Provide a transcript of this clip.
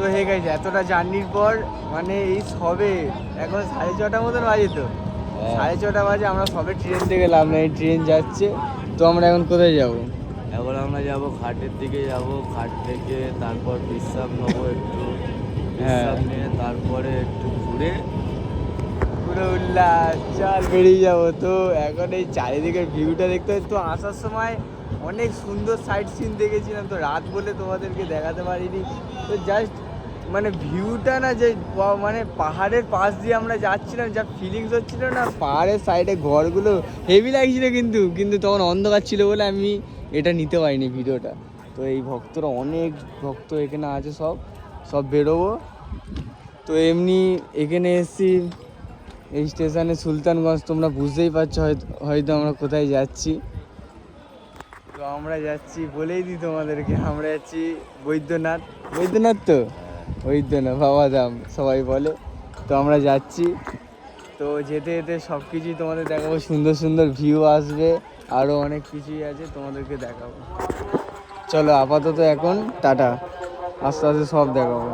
তো হয়ে গেছে এতটা জার্নির পর, মানে এই সবে এখন 6:30 মতন বাজে, তো 6:30 বাজে, আমরা সবে ট্রেন থেকে নামলাম, এই ট্রেন যাচ্ছে। তো আমরা এখন কোথায় যাব? এখন আমরা যাব ঘাটের দিকে, যাব ঘাট থেকে তারপর বিশ্রাম নেবো একটু, বিশ্রাম নিয়ে তারপরে একটু ঘুরে পুরো উল্লাস, চল বেরিয়ে যাবো। তো এখন এই চারিদিকের ভিউটা দেখতে হয়। তো আসার সময় অনেক সুন্দর সাইট সিন দেখেছিলাম, তো রাত বলে তোমাদেরকে দেখাতে পারিনি। তো জাস্ট মানে ভিউটা না, যে মানে পাহাড়ের পাশ দিয়ে আমরা যাচ্ছিলাম, যা ফিলিংস হচ্ছিল না, পাহাড়ের সাইডে ঘরগুলো হেভি লাগছিল, কিন্তু তখন অন্ধকার ছিল বলে আমি এটা নিতে পারিনি ভিডিওটা। তো এই ভক্তরা, অনেক ভক্ত এখানে আছে, সব বেরোবো। তো এমনি এখানে এসছি এই স্টেশনে সুলতানগঞ্জ, তোমরা বুঝতেই পারছো হয়তো আমরা কোথায় যাচ্ছি। তো আমরা যাচ্ছি, বলেই দিই তোমাদেরকে, আমরা যাচ্ছি বৈদ্যনাথ। তো বৈদ্যনাথ বাবাধাম সবাই বলে। তো আমরা যাচ্ছি, তো যেতে যেতে সব কিছুই তোমাদের দেখাবো, সুন্দর সুন্দর ভিউ আসবে, আরও অনেক কিছুই আছে তোমাদেরকে দেখাবো। চলো আপাতত এখন টাটা, আস্তে আস্তে সব দেখাবো।